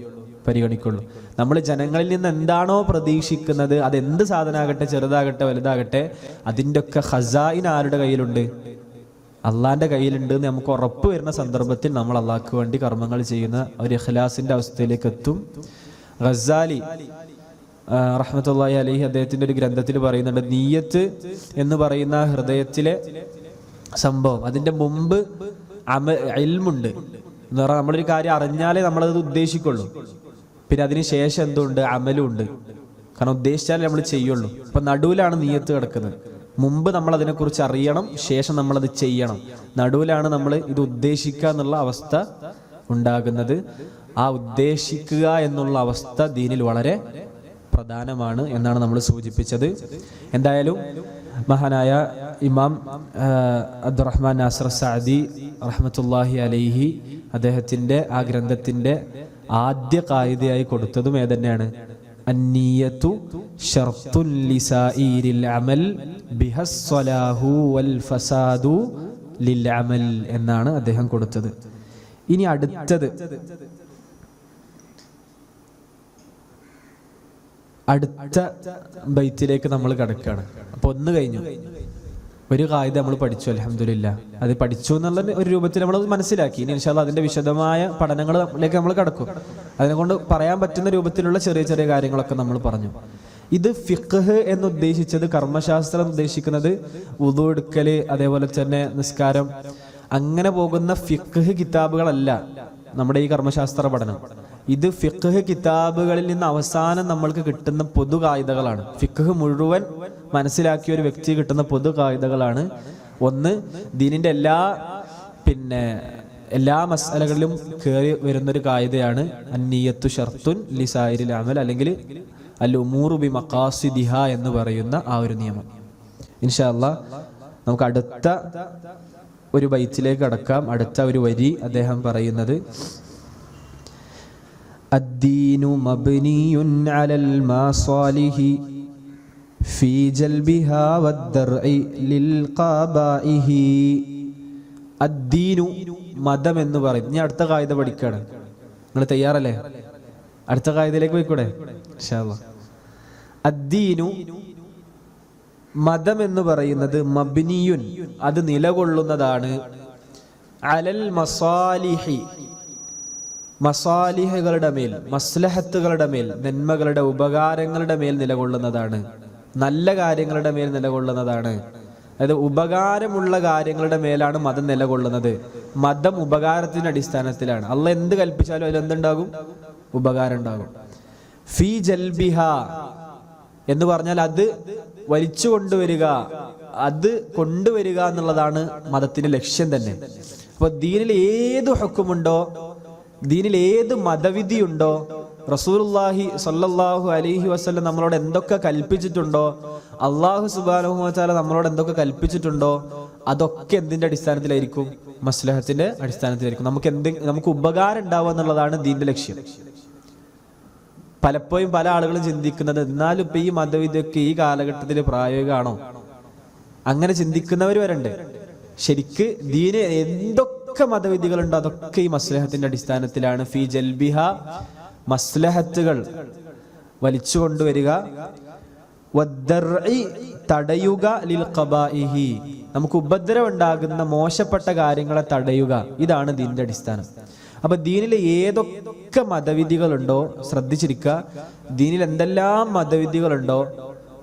പരിഗണിക്കുള്ളൂ. നമ്മൾ ജനങ്ങളിൽ നിന്ന് എന്താണോ പ്രതീക്ഷിക്കുന്നത്, അതെന്ത് സാധനമാകട്ടെ, ചെറുതാകട്ടെ വലുതാകട്ടെ, അതിൻ്റെ ഒക്കെ ഖസായിൻ ആരുടെ കയ്യിലുണ്ട്? അള്ളാഹിൻ്റെ കയ്യിലുണ്ട് എന്ന് നമുക്ക് ഉറപ്പ് വരുന്ന സന്ദർഭത്തിൽ നമ്മൾ അള്ളാഹ്ക്ക് വേണ്ടി കർമ്മങ്ങൾ ചെയ്യുന്ന ഒരു ഇഖ്ലാസിൻ്റെ അവസ്ഥയിലേക്ക് എത്തും. ഗസാലി റഹ്മത്തുള്ളാഹി അലൈഹി അദ്ദേഹത്തിൻ്റെ ഒരു ഗ്രന്ഥത്തിൽ പറയുന്നുണ്ട്, നിയ്യത്ത് എന്ന് പറയുന്ന ഹൃദയത്തിലെ സംഭവം, അതിൻ്റെ മുമ്പ് ഇൽമുണ്ട് എന്ന് പറഞ്ഞാൽ നമ്മളൊരു കാര്യം അറിഞ്ഞാലേ നമ്മളത് ഉദ്ദേശിക്കുള്ളൂ. പിന്നെ അതിന് ശേഷം എന്തുണ്ട്? അമലും ഉണ്ട്. കാരണം ഉദ്ദേശിച്ചാലേ നമ്മൾ ചെയ്യുള്ളൂ. ഇപ്പം നടുവിലാണ് നിയ്യത്ത് കിടക്കുന്നത്. മുമ്പ് നമ്മൾ അതിനെക്കുറിച്ച് അറിയണം, ശേഷം നമ്മളത് ചെയ്യണം. നടുവിലാണ് നമ്മൾ ഇത് ഉദ്ദേശിക്കുക എന്നുള്ള അവസ്ഥ ഉണ്ടാകുന്നത്. ആ ഉദ്ദേശിക്കുക എന്നുള്ള അവസ്ഥ ദീനിൽ വളരെ പ്രധാനമാണ് എന്നാണ് നമ്മൾ സൂചിപ്പിച്ചത്. എന്തായാലും മഹാനായ ഇമാം അബ്ദുറഹ്മാൻ നാസിർ സഅദി റഹ്മത്തുള്ളാഹി അലൈഹി അദ്ദേഹത്തിൻ്റെ ആ ഗ്രന്ഥത്തിൻ്റെ ആദ്യ ഖായിദയായി കൊടുത്തതും ഏതന്നെയാണ്? അന്നിയത്തു ശർത്തുൻ ലിസായിരിൽ അമൽ ബിഹസ്സലാഹു വൽ ഫസാദു ലിൽ അമൽ എന്നാണ് അദ്ദേഹം കൊടുത്തത്. ഇനി അടുത്ത ബൈത്തിലേക്ക് നമ്മൾ കടക്കുകയാണ്. അപ്പോൾ ഒന്ന് കഴിഞ്ഞു, ഒരു ഖായിദ നമ്മൾ പഠിച്ചു, അൽഹംദുലില്ലാഹ്. അത് പഠിച്ചു എന്നുള്ള ഒരു രൂപത്തിൽ നമ്മൾ മനസ്സിലാക്കി. ഇനി ഇൻഷാ അല്ലാഹ് അതിന്റെ വിശദമായ പഠനങ്ങളിലേക്ക് നമ്മൾ കടക്കും. അതിനെക്കൊണ്ട് പറയാൻ പറ്റുന്ന രൂപത്തിലുള്ള ചെറിയ ചെറിയ കാര്യങ്ങളൊക്കെ നമ്മൾ പറഞ്ഞു. ഇത് ഫിഖ്ഹ് എന്ന് ഉദ്ദേശിച്ചത്, കർമ്മശാസ്ത്രം ഉദ്ദേശിക്കുന്നത് വുദു എടുക്കല്, അതേപോലെ തന്നെ നിസ്കാരം, അങ്ങനെ പോകുന്ന ഫിഖ്ഹ് കിതാബുകളല്ല നമ്മുടെ ഈ കർമ്മശാസ്ത്ര പഠനം. ഇത് ഫിഖ്ഹ് കിതാബുകളിൽ നിന്ന് അവസാനം നമ്മൾക്ക് കിട്ടുന്ന പൊതു ഖായിദകളാണ്. ഫിഖ്ഹ് മുഴുവൻ മനസ്സിലാക്കിയ ഒരു വ്യക്തി കിട്ടുന്ന പൊതു ഖായിദകളാണ്. ഒന്ന്, ദീനിന്റെ എല്ലാ മസ്അലകളിലും കയറി വരുന്നൊരു ഖായിദയാണ് അന്നിയത്തു ശർത്തുൻ ലിസായിരിൽ അമൽ, അല്ലെങ്കിൽ അൽ ഉമൂറു ബി മഖാസിദിഹ എന്ന് പറയുന്ന ആ ഒരു നിയമം. ഇൻഷാ അല്ലാഹ് നമുക്ക് അടുത്ത ഒരു ബൈത്തിലേക്ക് കടക്കാം. അടുത്ത ഒരു വരി അദ്ദേഹം പറയുന്നത്, അദ്ദീനു മബ്നിയുൻ അലൽ മാസാലിഹി ഫീ ജൽബിഹാ വദ്ദർഇ ലിൽ ഖബാഇഹി. അദ്ദീനു മതം എന്ന് പറയും. ഇനി അടുത്ത ഖായിദ പഠിക്കുകയാണ്. നിങ്ങൾ തയ്യാറല്ലേ? അടുത്ത ഖായിദയിലേക്ക് പോയിക്കൂടെ? ഇൻഷാ അല്ലാഹ്. അദ്ദീനു മതം എന്ന് പറയുന്നത് മബ്നിയുൻ, അത് നിലകൊള്ളുന്നതാണ്, അലൽ മസാലിഹി, മസാലിഹുകളുടെ മേൽ, മസ്ലഹത്തുകളുടെ മേൽ, നന്മകളുടെ ഉപകാരങ്ങളുടെ മേൽ നിലകൊള്ളുന്നതാണ്, നല്ല കാര്യങ്ങളുടെ മേൽ നിലകൊള്ളുന്നതാണ്. അതായത് ഉപകാരമുള്ള കാര്യങ്ങളുടെ മേലാണ് മതം നിലകൊള്ളുന്നത്. മതം ഉപകാരത്തിന്റെ അടിസ്ഥാനത്തിലാണ്. അള്ളാഹ് എന്ത് കൽപ്പിച്ചാലും അതിലെന്തുണ്ടാകും? ഉപകാരം ഉണ്ടാകും. ഫീ ജൽബിഹ എന്ന് പറഞ്ഞാൽ അത് വലിച്ചു കൊണ്ടുവരിക, അത് കൊണ്ടുവരിക എന്നുള്ളതാണ് മതത്തിന്റെ ലക്ഷ്യം തന്നെ. അപ്പൊ ദീനിൽ ഏത് ഹുക്കുമുണ്ടോ, ദീനിൽ ഏത് മതവിധിയുണ്ടോ, റസൂലുള്ളാഹി സ്വല്ലല്ലാഹു അലൈഹി വസല്ലം നമ്മളോട് എന്തൊക്കെ കൽപ്പിച്ചിട്ടുണ്ടോ, അള്ളാഹു സുബ്ഹാനഹു വ തആല നമ്മളോട് എന്തൊക്കെ കൽപ്പിച്ചിട്ടുണ്ടോ, അതൊക്കെ എന്തിന്റെ അടിസ്ഥാനത്തിലായിരിക്കും? മസ്ലഹത്തിന്റെ അടിസ്ഥാനത്തിലായിരിക്കും. നമുക്ക് ഉപകാരം ഉണ്ടാവുക എന്നുള്ളതാണ് ദീന്റെ ലക്ഷ്യം. പലപ്പോഴും പല ആളുകളും ചിന്തിക്കുന്നത്, എന്നാലും ഇപ്പൊ ഈ മതവിധിയൊക്കെ ഈ കാലഘട്ടത്തിൽ പ്രായോഗികമാണോ? അങ്ങനെ ചിന്തിക്കുന്നവർ വരണ്ട്. ശരിക്ക് ദീന് എന്തൊക്കെ മതവിധികളുണ്ടോ അതൊക്കെ ഈ മസ്ലഹത്തിന്റെ അടിസ്ഥാനത്തിലാണ്. ഫീ ജൽബിഹ, മസ്ലഹത്തുകൾ വലിച്ചു കൊണ്ടുവരിക, വദ്ദർഇ, തടയുക, ലിൽ ഖബാഇഹി, നമുക്ക് ഉപദ്രവം ഉണ്ടാകുന്ന മോശപ്പെട്ട കാര്യങ്ങളെ തടയുക, ഇതാണ് ദീനിന്റെ അടിസ്ഥാനം. അപ്പൊ ദീനിൽ ഏതൊക്കെ മതവിധികളുണ്ടോ ശ്രദ്ധിച്ചിരിക്കുക. ദീനിൽ എന്തെല്ലാം മതവിധികളുണ്ടോ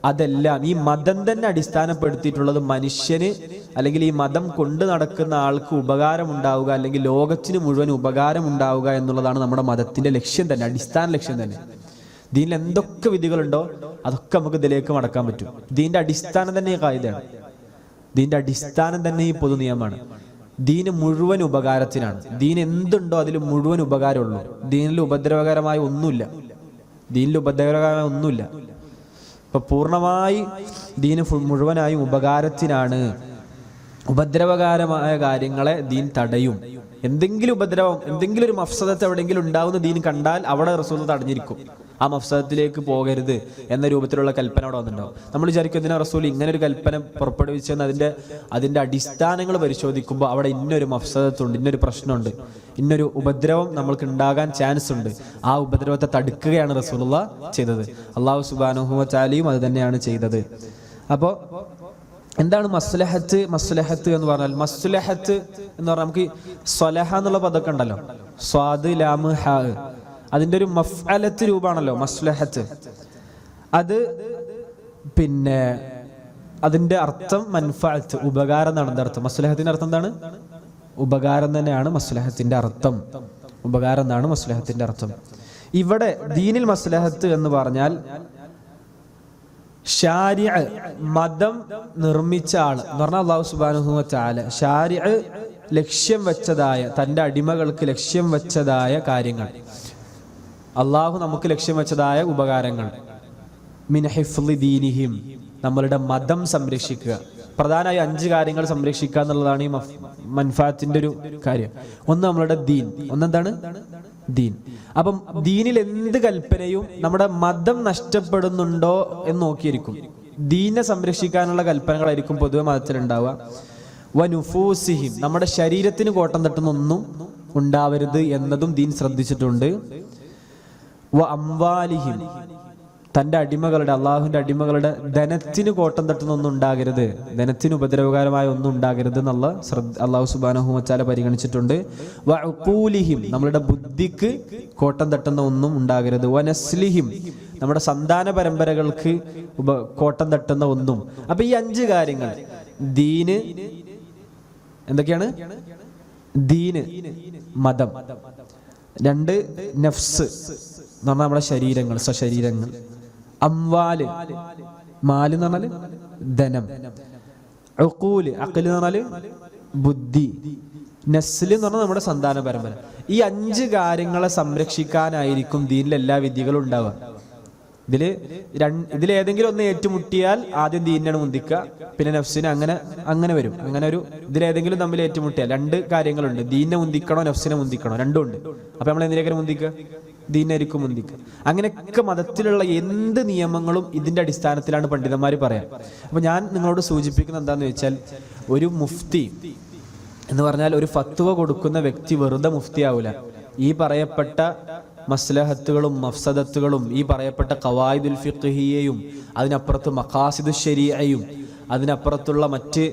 അതെല്ലാം ഈ മതം തന്നെ അടിസ്ഥാനപ്പെടുത്തിയിട്ടുള്ളത് മനുഷ്യന്, അല്ലെങ്കിൽ ഈ മതം കൊണ്ടു നടക്കുന്ന ആൾക്ക് ഉപകാരം ഉണ്ടാവുക, അല്ലെങ്കിൽ ലോകത്തിന് മുഴുവൻ ഉപകാരം ഉണ്ടാവുക എന്നുള്ളതാണ് നമ്മുടെ മതത്തിന്റെ ലക്ഷ്യം തന്നെ, അടിസ്ഥാന ലക്ഷ്യം തന്നെ. ദീനിൽ എന്തൊക്കെ വിധികളുണ്ടോ അതൊക്കെ നമുക്ക് ഇതിലേക്ക് മടക്കാൻ പറ്റും. ദീന്റെ അടിസ്ഥാനം തന്നെ ഈ ഖായിദയാണ്. ദീന്റെ അടിസ്ഥാനം തന്നെ ഈ പൊതു നിയമമാണ്. ദീന് മുഴുവൻ ഉപകാരത്തിനാണ്. ദീൻ എന്തുണ്ടോ അതിൽ മുഴുവൻ ഉപകാരമുള്ളൂ. ദീനിൽ ഉപദ്രവകരമായ ഒന്നുമില്ല. ദീനിൽ ഉപദ്രവകരമായ ഒന്നുമില്ല. ഇപ്പൊ പൂർണ്ണമായി ദീന് മുഴുവനായും ഉപകാരത്തിനാണ്. ഉപദ്രവകരമായ കാര്യങ്ങളെ ദീൻ തടയും. എന്തെങ്കിലും ഉപദ്രവം, എന്തെങ്കിലും ഒരു മഫ്സദത്ത് എവിടെയെങ്കിലും ഉണ്ടാവുന്ന ദീൻ കണ്ടാൽ അവിടെ റസൂൽ തടഞ്ഞിരിക്കും. ആ മഫ്സദത്തിലേക്ക് പോകരുത് എന്ന രൂപത്തിലുള്ള കൽപ്പന അവിടെ വന്നിട്ടുണ്ടാവും. നമ്മൾ വിചാരിക്കും എന്തിനാ റസൂൽ ഇങ്ങനെ ഒരു കൽപ്പന പുറപ്പെടുവിച്ചെന്ന്. അതിൻ്റെ അടിസ്ഥാനങ്ങൾ പരിശോധിക്കുമ്പോൾ അവിടെ ഇന്നൊരു മഫ്സദത്തുണ്ട്, ഇന്നൊരു പ്രശ്നമുണ്ട്, ഇന്നൊരു ഉപദ്രവം നമ്മൾക്ക് ഉണ്ടാകാൻ ചാൻസ് ഉണ്ട്. ആ ഉപദ്രവത്തെ തടുക്കുകയാണ് റസൂലുള്ളാഹ് ചെയ്തത്. അല്ലാഹു സുബ്ഹാനഹു വ തആലയും അത് തന്നെയാണ് ചെയ്തത്. അപ്പോൾ എന്താണ് മസ്ലഹത്ത്? മസ്ലഹത്ത് എന്ന് പറഞ്ഞാൽ, മസ്ലഹത്ത് എന്ന് പറഞ്ഞാൽ നമുക്ക് സ്വലഹ എന്നുള്ള പദമൊക്കെ ഉണ്ടല്ലോ, സ്വാദ് ലാമ് ഹാ, അതിൻ്റെ ഒരു മഫ്അലത്ത് രൂപമാണല്ലോ മസ്ലഹത്ത്. അത് പിന്നെ അതിൻ്റെ അർത്ഥം മൻഫഅത്ത്, ഉപകാരം എന്നാണ് അതിൻ്റെ അർത്ഥം. മസ്ലഹത്തിൻ്റെ അർത്ഥം എന്താണ്? ഉപകാരം തന്നെയാണ് മസ്ലഹത്തിൻ്റെ അർത്ഥം. ഉപകാരം എന്നാണ് മസ്ലഹത്തിൻ്റെ അർത്ഥം. ഇവിടെ ദീനിൽ മസ്ലഹത്ത് എന്ന് പറഞ്ഞാൽ ശാരിഅ, മതം നിർമ്മിച്ച ആള് എന്ന് പറഞ്ഞാൽ അല്ലാഹു സുബ്ഹാനഹു വ തആല ശാരിഅ ലക്ഷ്യം വെച്ചതായ, തൻ്റെ അടിമകൾക്ക് ലക്ഷ്യം വെച്ചതായ കാര്യങ്ങൾ, അള്ളാഹു നമുക്ക് ലക്ഷ്യം വെച്ചതായ ഉപകാരങ്ങൾ. മിൻ ഹിഫ്ളി ദീനിഹിം, നമ്മളുടെ മതം സംരക്ഷിക്കുക. പ്രധാനമായി 5 കാര്യങ്ങൾ സംരക്ഷിക്കുക എന്നുള്ളതാണ് ഈ മൻഫാത്തിന്റെ ഒരു കാര്യം. ഒന്ന് നമ്മളുടെ ദീൻ. ഒന്നെന്താണ്? ദീൻ. അപ്പം ദീനിൽ എന്ത് കൽപ്പനയും നമ്മുടെ മതം നഷ്ടപ്പെടുന്നുണ്ടോ എന്ന് നോക്കിയിരിക്കും. ദീനെ സംരക്ഷിക്കാനുള്ള കൽപ്പനകളായിരിക്കും പൊതുവെ മതത്തിലുണ്ടാവുക. വനുഫൂസിഹിം, നമ്മുടെ ശരീരത്തിന് കോട്ടം തട്ടുന്ന ഒന്നും ഉണ്ടാവരുത് എന്നതും ദീൻ ശ്രദ്ധിച്ചിട്ടുണ്ട്. വ അംവാലിഹിം, തൻ്റെ അടിമകളുടെ, അള്ളാഹുവിൻ്റെ അടിമകളുടെ ധനത്തിന് കോട്ടം തട്ടുന്ന ഒന്നും ഉണ്ടാകരുത്, ധനത്തിന് ഉപദ്രവകരമായ ഒന്നും ഉണ്ടാകരുത് എന്നുള്ള അള്ളാഹു സുബ്ഹാനഹു വ തആല പരിഗണിച്ചിട്ടുണ്ട്. വ ഉഖൂലിഹിം, നമ്മളുടെ ബുദ്ധിക്ക് കോട്ടം തട്ടുന്ന ഒന്നും ഉണ്ടാകരുത്. വ നസ്ലിഹിം, നമ്മുടെ സന്താന പരമ്പരകൾക്ക് കോട്ടം തട്ടുന്ന ഒന്നും. അപ്പൊ ഈ 5 കാര്യങ്ങൾ, ദീന് എന്തൊക്കെയാണ്? ദീന് മതം. 2 നഫ്സ് എന്ന് പറഞ്ഞാൽ നമ്മുടെ ശരീരങ്ങൾ, സ്വശരീരങ്ങൾ. അംവാല്, മാല് എന്ന് പറഞ്ഞാല് ധനം. ഉഖൂല്, അഖ്ല് എന്ന് പറഞ്ഞാല് ബുദ്ധി. നസ്ല് എന്ന് പറഞ്ഞാൽ നമ്മുടെ സന്താന പരമ്പര. ഈ 5 കാര്യങ്ങളെ സംരക്ഷിക്കാനായിരിക്കും ദീനിൽ എല്ലാ വിധികളും ഉണ്ടാവുക. ഇതിലേതെങ്കിലും ഒന്ന് ഏറ്റുമുട്ടിയാൽ ആദ്യം ദീനിനാണ് മുന്തിക്കുക, പിന്നെ നഫ്സിനെ, അങ്ങനെ വരും. അങ്ങനെ ഒരു ഇതിലേതെങ്കിലും തമ്മിൽ ഏറ്റുമുട്ടിയാൽ 2 കാര്യങ്ങളുണ്ട്, ദീനിനെ മുന്തിക്കണോ നഫ്സിനെ മുന്തിക്കണോ, രണ്ടും ഉണ്ട്. അപ്പൊ നമ്മൾ എന്തിനേക്കാണ് മുന്തിക്കുക? ദീനായിരിക്കും മുന്തിക്കുക. അങ്ങനെയൊക്കെ മതത്തിലുള്ള എന്ത് നിയമങ്ങളും ഇതിന്റെ അടിസ്ഥാനത്തിലാണ് പണ്ഡിതന്മാർ പറയാം. അപ്പൊ ഞാൻ നിങ്ങളോട് സൂചിപ്പിക്കുന്നത് എന്താന്ന് വെച്ചാൽ, ഒരു മുഫ്തി എന്ന് പറഞ്ഞാൽ ഒരു ഫത്വ കൊടുക്കുന്ന വ്യക്തി വെറുതെ മുഫ്തി ആവൂല. ഈ പറയപ്പെട്ട മസ്ലഹത്തുകളും മഫ്സദത്തുകളും, ഈ പറയപ്പെട്ട ഖവായിദുൽ ഫിഖ്ഹിയയും അതിനപ്പുറത്ത് മഖാസിദുശ് ശരീഅയും അതിനപ്പുറത്തുള്ള മറ്റ്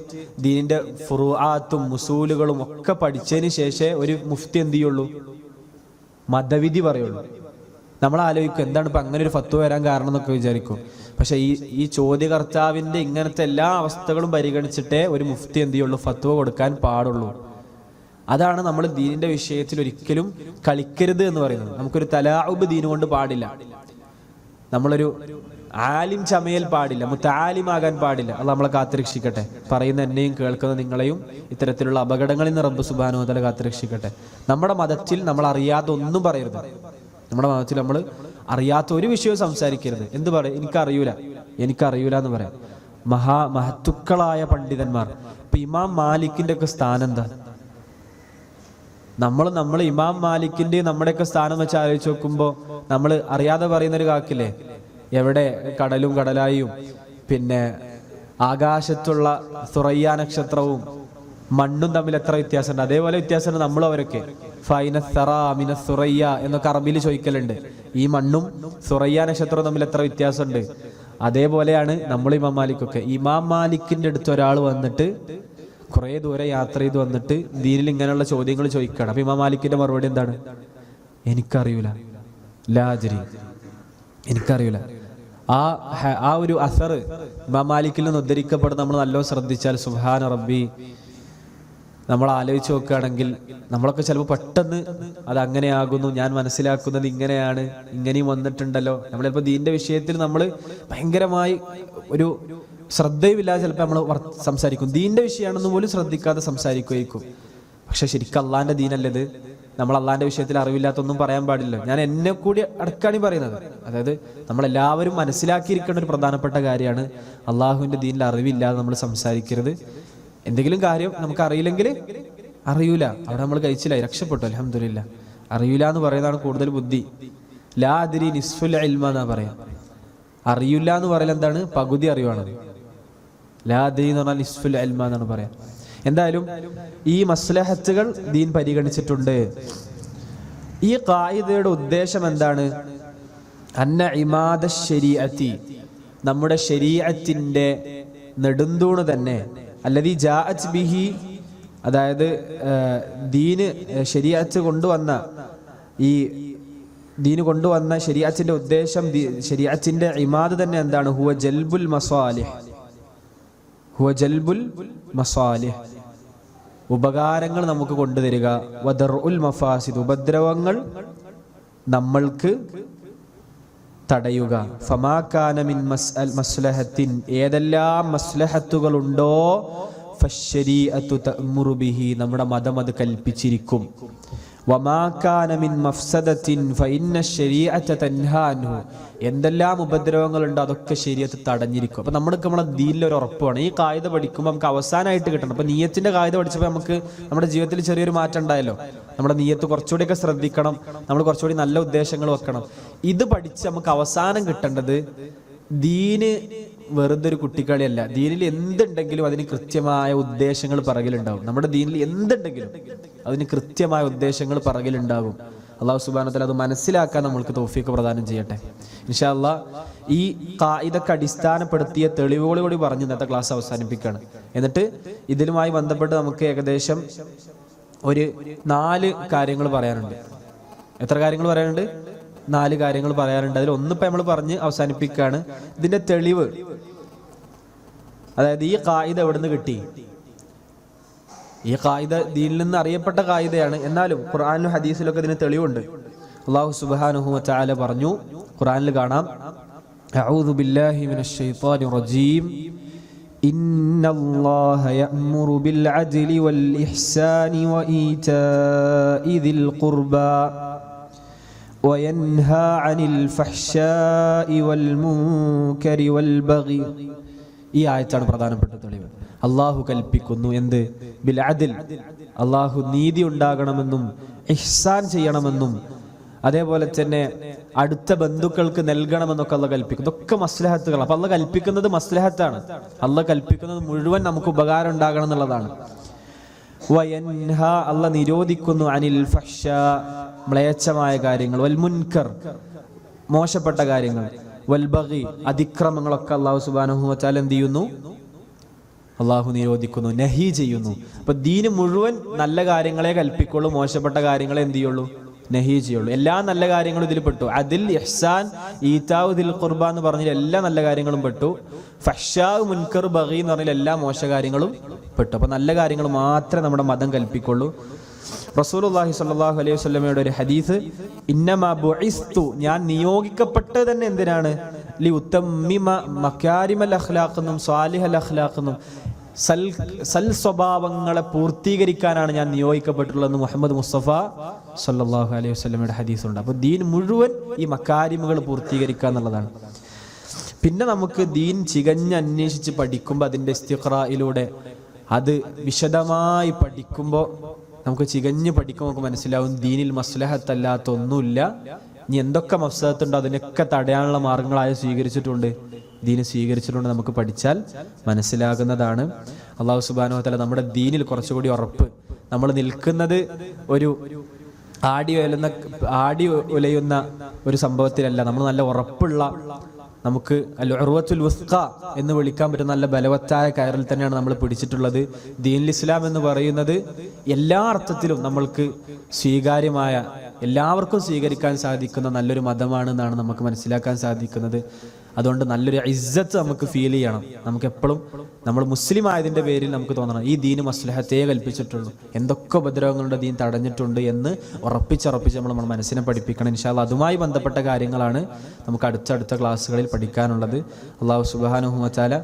ദീനിന്റെ ഫുറൂആത്തും മുസൂലുകളും ഒക്കെ പഠിച്ചതിന് ശേഷമേ ഒരു മുഫ്തി എന്ത് ചെയ്യുള്ളൂ? മതവിധി പറയുള്ളൂ. നമ്മൾ ആലോചിക്കും എന്താണ് ഇപ്പം അങ്ങനെ ഒരു ഫത്വ വരാൻ കാരണം എന്നൊക്കെ വിചാരിക്കും. പക്ഷെ ഈ ചോദ്യകർത്താവിൻ്റെ ഇങ്ങനത്തെ എല്ലാ അവസ്ഥകളും പരിഗണിച്ചിട്ടേ ഒരു മുഫ്തി എന്ത് ചെയ്യുള്ളൂ? ഫത്വ കൊടുക്കാൻ പാടുള്ളൂ. അതാണ് നമ്മൾ ദീനിന്റെ വിഷയത്തിൽ ഒരിക്കലും കളിക്കരുത് എന്ന് പറയുന്നത്. നമുക്കൊരു തലാഉബ് ദീന് കൊണ്ട് പാടില്ല. നമ്മളൊരു ആലിം ചമയൽ പാടില്ല, മുത്തആലിമാകാൻ പാടില്ല. അത് നമ്മളെ കാത്തുരക്ഷിക്കട്ടെ. പറയുന്ന എന്നെയും കേൾക്കുന്ന നിങ്ങളെയും ഇത്തരത്തിലുള്ള അപകടങ്ങളിൽ നിന്ന് റബ്ബ് സുബ്ഹാനഹു വ തആല കാത്തുരക്ഷിക്കട്ടെ. നമ്മുടെ മതത്തിൽ നമ്മൾ അറിയാതെ ഒന്നും പറയരുത്. നമ്മുടെ മതത്തിൽ നമ്മൾ അറിയാത്ത ഒരു വിഷയവും സംസാരിക്കരുത്. എന്ത് പറയും? എനിക്കറിയൂല എന്ന് പറയാം. മഹത്തുക്കളായ പണ്ഡിതന്മാർ, ഇപ്പൊ ഇമാം മാലിക്കിന്റെ ഒക്കെ സ്ഥാനം എന്താ? നമ്മൾ ഇമാം മാലിക്കിന്റെ നമ്മുടെയൊക്കെ സ്ഥാനം വെച്ച് ആലോചിച്ച് നോക്കുമ്പോൾ നമ്മൾ അറിയാതെ പറയുന്നൊരു കാക്കില്ലേ, എവിടെ കടലും കടലായും പിന്നെ ആകാശത്തുള്ള സുറയ്യ നക്ഷത്രവും മണ്ണും തമ്മിൽ എത്ര വ്യത്യാസമുണ്ട്? അതേപോലെ വ്യത്യാസമുണ്ട് നമ്മളും അവരൊക്കെ. സുറയ്യ എന്നൊക്കെ അറബിയിൽ ചോദിക്കലുണ്ട്. ഈ മണ്ണും സുറയ്യ നക്ഷത്രവും തമ്മിൽ എത്ര വ്യത്യാസമുണ്ട്? അതേപോലെയാണ് നമ്മൾ ഇമാം മാലിക്കൊക്കെ. ഇമാം മാലിക്കിന്റെ അടുത്ത് ഒരാൾ വന്നിട്ട് കുറെ ദൂരെ യാത്ര ചെയ്ത് വന്നിട്ട് ദീനിൽ ഇങ്ങനെയുള്ള ചോദ്യങ്ങൾ ചോദിക്കുകയാണ്. അപ്പൊ ഇമാം മാലിക്കിന്റെ മറുപടി എന്താണ്? എനിക്കറിയൂല, ലാജരി, എനിക്കറിയൂല. ആ ഒരു അസർ ഇമാം മാലിക്കിൽ നിന്ന് ഉദ്ധരിക്കപ്പെടുന്ന നമ്മൾ നല്ലോണം ശ്രദ്ധിച്ചാൽ, സുബ്ഹാന റബ്ബി, നമ്മൾ ആലോചിച്ച് നോക്കുകയാണെങ്കിൽ നമ്മളൊക്കെ ചിലപ്പോൾ പെട്ടെന്ന് അത് അങ്ങനെയാകുന്നു, ഞാൻ മനസ്സിലാക്കുന്നത് ഇങ്ങനെയാണ്, ഇങ്ങനെയും വന്നിട്ടുണ്ടല്ലോ. നമ്മൾ ചിലപ്പോൾ ദീനിന്റെ വിഷയത്തിൽ നമ്മൾ ഭയങ്കരമായി ഒരു ശ്രദ്ധയുമില്ലാതെ ചിലപ്പോൾ നമ്മൾ സംസാരിക്കും. ദീനിന്റെ വിഷയമാണെന്ന് പോലും ശ്രദ്ധിക്കാതെ സംസാരിക്കുമായിരിക്കും. പക്ഷെ ശരിക്കും അള്ളാന്റെ ദീനല്ലത്. നമ്മൾ അള്ളാന്റെ വിഷയത്തിൽ അറിവില്ലാത്തൊന്നും പറയാൻ പാടില്ല. ഞാൻ എന്നെ കൂടി അടക്കാണ് പറയുന്നത്. അതായത് നമ്മളെല്ലാവരും മനസ്സിലാക്കിയിരിക്കേണ്ട ഒരു പ്രധാനപ്പെട്ട കാര്യമാണ്, അള്ളാഹുവിന്റെ ദീനിൽ അറിവില്ലാതെ നമ്മൾ സംസാരിക്കരുത്. എന്തെങ്കിലും കാര്യം നമുക്ക് അറിയില്ലെങ്കിൽ അറിയൂല, അവിടെ നമ്മൾ കഴിച്ചില്ല, രക്ഷപ്പെട്ടു, അൽഹംദുലില്ലാ. അറിയൂല എന്ന് പറയുന്നതാണ് കൂടുതൽ ബുദ്ധി. ലാ അദ്രി നിസ്ഫുൽ ഇൽമ എന്നാ പറയാം. അറിയില്ല എന്ന് പറയൽ എന്താണ്? പകുതി അറിവാണ്. ലാ അദ്രി എന്ന് പറഞ്ഞാൽ നിസ്ഫുൽ ഇൽമ എന്നാണ് പറയാം. എന്തായാലും ഈ മസ്ലഹത്തുകൾ ദീൻ പരിഗണിച്ചിട്ടുണ്ട്. ഈ ഖായിദയുടെ ഉദ്ദേശം എന്താണ്? അന്ന ഇമാദ ശരീഅത്തി, നമ്മുടെ ശരീഅത്തിന്റെ നെടുന്തൂണ് തന്നെ, അല്ലദീ ജാഅത് ബിഹി, അതായത് ദീന് ശരീഅത്ത് കൊണ്ടുവന്ന, ഈ ദീന് കൊണ്ടുവന്ന ശരീഅത്തിന്റെ ഉദ്ദേശം, ശരീഅത്തിന്റെ ഇമാദ് തന്നെ എന്താണ്? ഹുവ ജൽബുൽ മസാലിഹ്, ഹുവ ജൽബുൽ മസാലിഹ്, ഉപകാരങ്ങൾ നമുക്ക് കൊണ്ടുതരിക. വദർഉൽ മഫാസിദ്, ഉപദ്രവങ്ങൾ നമ്മൾക്ക് തടയുക. ഫമാ കാന മിൻ മസ്ലഹത്തിൻ, ഏതെല്ലാം മസ്ലഹത്തുകളുണ്ടോ, ഫശ്ശരീഅത്തു തഅ്മുറു ബിഹി, നമ്മുടെ മതം അത് കൽപ്പിച്ചിരിക്കും. വമാ കാന മിൻ മഫ്സദത്തിൻ ഫഇന്ന ശരീഅത തൻഹാ അൻഹു, എന്തെല്ലാം ഉപദ്രവങ്ങളുണ്ടോ അതൊക്കെ ശരീഅത്ത് തടഞ്ഞിരിക്കും. അപ്പൊ നമ്മുടെ ദീനിൽ ഒരു ഉറപ്പാണ്. ഈ കായിക പഠിക്കുമ്പോൾ നമുക്ക് അവസാനമായിട്ട് കിട്ടണം. അപ്പൊ നിയ്യത്തിന്റെ കായിക പഠിച്ചപ്പോൾ നമുക്ക് നമ്മുടെ ജീവിതത്തിൽ ചെറിയൊരു മാറ്റം ഉണ്ടായല്ലോ. നമ്മുടെ നിയ്യത്ത് കുറച്ചുകൂടിയൊക്കെ ശ്രദ്ധിക്കണം, നമ്മൾ കുറച്ചുകൂടി നല്ല ഉദ്ദേശങ്ങൾ വെക്കണം. ഇത് പഠിച്ച് നമുക്ക് അവസാനം കിട്ടേണ്ടത്, ദീന് വെറുതെ ഒരു കുട്ടിക്കളിയല്ല. ദീനിൽ എന്തുണ്ടെങ്കിലും അതിന് കൃത്യമായ ഉദ്ദേശങ്ങൾ പറകിലുണ്ടാവും. നമ്മുടെ ദീനിൽ എന്തുണ്ടെങ്കിലും അതിന് കൃത്യമായ ഉദ്ദേശങ്ങൾ പറകിലുണ്ടാകും. അല്ലാഹു സുബ്ഹാനഹു വ തആല അത് മനസ്സിലാക്കാൻ നമ്മൾക്ക് തൗഫീഖ് പ്രദാനം ചെയ്യട്ടെ. ഇൻഷാ അല്ലാഹ് ഈ ഖായിദക്ക് അടിസ്ഥാനപ്പെടുത്തിയ തെളിവുകളോട് പറഞ്ഞ് ഇന്നത്തെ ക്ലാസ് അവസാനിപ്പിക്കുകയാണ്. എന്നിട്ട് ഇതിലുമായി ബന്ധപ്പെട്ട് നമുക്ക് ഏകദേശം ഒരു 4 കാര്യങ്ങൾ പറയാനുണ്ട്. എത്ര കാര്യങ്ങൾ പറയാനുണ്ട്? 4 കാര്യങ്ങൾ പറയാനുണ്ട്. അതിൽ ഒന്നിപ്പോൾ നമ്മൾ പറഞ്ഞ് അവസാനിപ്പിക്കുകയാണ്. ഇതിന്റെ തെളിവ്, അതായത് ഈ ഖായിദ എവിടുന്ന് കിട്ടി? ഈ ഖായിദ ദീനിൽ നിന്ന് അറിയപ്പെട്ട ഖായിദയാണ്. എന്നാലും ഖുർആനിലും ഹദീസിലൊക്കെ ഇതിന് തെളിവുണ്ട്. അല്ലാഹു സുബ്ഹാനഹു വ തആല പറഞ്ഞു, ഖുർആനിൽ കാണാം, അഊദു ബില്ലാഹി മിനശ് ശൈത്വാനിർ റജീം, ഇന്നല്ലാഹ യഅ്മുറു ബിൽ അദ്ലി വൽ ഇഹ്സാനി വ ഈതാഇ ദിൽ ഖുർബാ വയൻഹാ അനിൽ ഫഹ്ശാഇ വൽ മുൻകരി വൽ ബഗി. ഈ ആയത്താണ് പ്രധാനപ്പെട്ട തെളിവ്. അള്ളാഹു കൽപ്പിക്കുന്നു എന്ത്? ബിൽ അദ്ൽ, അള്ളാഹു നീതി ഉണ്ടാകണമെന്നും ഇഹ്സാൻ ചെയ്യണമെന്നും അതേപോലെ തന്നെ അടുത്ത ബന്ധുക്കൾക്ക് നൽകണമെന്നൊക്കെ അള്ളാഹ് കൽപ്പിക്കും. ഇതൊക്കെ മസ്ലഹത്തുകൾ. അപ്പൊ അള്ളാഹ് കൽപ്പിക്കുന്നത് മസ്ലഹത്താണ്. അള്ളാഹ് കൽപ്പിക്കുന്നത് മുഴുവൻ നമുക്ക് ഉപകാരം ഉണ്ടാകണം എന്നുള്ളതാണ്. വയൻഹ, അള്ളാഹ് നിരോധിക്കുന്നു, അനിൽ ഫഹ്ശാ, മ്ലേച്ഛമായ കാര്യങ്ങൾ, വൽ മുൻകർ, മോശപ്പെട്ട കാര്യങ്ങൾ, വൽ ബഗി, അതിക്രമങ്ങളൊക്കെ അല്ലാഹു സുബ്ഹാനഹു വ തആല എന്ത് ചെയ്യുന്നു? അള്ളാഹു നിരോധിക്കുന്നു, നഹി ചെയ്യുന്നു. അപ്പൊ ദീന് മുഴുവൻ നല്ല കാര്യങ്ങളെ കൽപ്പിക്കുള്ളൂ, മോശപ്പെട്ട കാര്യങ്ങളെ എന്ത് ചെയ്യുള്ളൂ? നഹി ചെയ്യുള്ളൂ. എല്ലാ നല്ല കാര്യങ്ങളും ഇതിൽ പെട്ടു. അതിൽ ഇഹ്സാൻ, ഈതാഉ ദിൽ ഖുർബ എന്ന് പറഞ്ഞാൽ എല്ലാ നല്ല കാര്യങ്ങളും പെട്ടു. ഫഹ്ശാ, മുൻകർ, ബഗി എന്ന് പറഞ്ഞാൽ എല്ലാ മോശ കാര്യങ്ങളും പെട്ടു. അപ്പൊ നല്ല കാര്യങ്ങൾ മാത്രമേ നമ്മുടെ മതം കൽപ്പിക്കുള്ളൂ. റസൂലുള്ളാഹി സ്വല്ലല്ലാഹു അലൈഹി വസല്ലമയുടെ ഒരു ഹദീസ്, ഇന്നമാ ബുഇസ്തു, ഞാൻ നിയോഗിക്കപ്പെട്ടത് തന്നെ എന്തിനാണ്? ലി ഉത്തമ്മിമ മകാരിമൽ അഖ്ലാഖ് എന്നും സ്വാലിഹൽ അഖ്ലാഖ് എന്നും സൽ സ്വഭാവങ്ങളെ പൂർത്തീകരിക്കാനാണ് ഞാൻ നിയോഗിക്കപ്പെട്ടുള്ളതെന്ന് മുഹമ്മദ് മുസ്തഫ സ്വല്ലല്ലാഹു അലൈഹി വസല്ലമയുടെ ഹദീസുണ്ട്. അപ്പോൾ ദീൻ മുഴുവൻ ഈ മകാരിമുകൾ പൂർത്തീകരിക്കുക എന്നുള്ളതാണ്. പിന്നെ നമുക്ക് ദീൻ ചികഞ്ഞ് അന്വേഷിച്ച് പഠിക്കുമ്പോൾ അതിൻ്റെ ഇസ്തിഖ്റായിലൂടെ അത് വിശദമായി പഠിക്കുമ്പോൾ നമുക്ക് ചികഞ്ഞ് പഠിക്കുമ്പോൾ നമുക്ക് മനസ്സിലാവും ദീനിൽ മസ്ലഹത്തല്ലാത്ത ഒന്നുമില്ല. ഇനി എന്തൊക്കെ മഫ്സദത്തുണ്ടോ അതിനൊക്കെ തടയാനുള്ള മാർഗങ്ങളായി സ്വീകരിച്ചിട്ടുണ്ട്, ദീന് സ്വീകരിച്ചിട്ടുണ്ട്. നമുക്ക് പഠിച്ചാൽ മനസ്സിലാകുന്നതാണ്. അല്ലാഹു സുബ്ഹാനഹു വ തആല നമ്മുടെ ദീനിൽ കുറച്ചുകൂടി ഉറപ്പ്, നമ്മൾ നിൽക്കുന്നത് ഒരു ആടി ഉലയുന്ന ഒരു സംഭവത്തിലല്ല, നമ്മൾ നല്ല ഉറപ്പുള്ള, നമുക്ക് അൽ ഉർവത്തുൽ വുസ്ഖ എന്ന് വിളിക്കാൻ പറ്റുന്ന നല്ല ബലവത്തായ കയറിൽ തന്നെയാണ് നമ്മൾ പിടിച്ചിട്ടുള്ളത്. ദീനുൽ ഇസ്ലാം എന്ന് പറയുന്നത് എല്ലാ അർത്ഥത്തിലും നമ്മൾക്ക് സ്വീകാര്യമായ, എല്ലാവർക്കും സ്വീകരിക്കാൻ സാധിക്കുന്ന നല്ലൊരു മതമാണെന്നാണ് നമുക്ക് മനസ്സിലാക്കാൻ സാധിക്കുന്നത്. അതുകൊണ്ട് നല്ലൊരു ഇസ്സത്ത് നമുക്ക് ഫീൽ ചെയ്യണം. നമുക്ക് എപ്പോഴും നമ്മൾ മുസ്ലിം ആയതിൻ്റെ പേരിൽ നമുക്ക് തോന്നണം ഈ ദീന് മസ്ലഹത്തേ കൽപ്പിച്ചിട്ടുള്ളൂ, എന്തൊക്കെ ഉപദ്രവങ്ങളുടെ ദീൻ തടഞ്ഞിട്ടുണ്ട് എന്ന് ഉറപ്പിച്ച് നമ്മൾ മനസ്സിനെ പഠിപ്പിക്കണം. ഇൻഷാ അല്ലാഹ് അതുമായി ബന്ധപ്പെട്ട കാര്യങ്ങളാണ് നമുക്ക് അടുത്ത ക്ലാസ്സുകളിൽ പഠിക്കാനുള്ളത്. അല്ലാഹു സുബ്ഹാനഹു വ തആല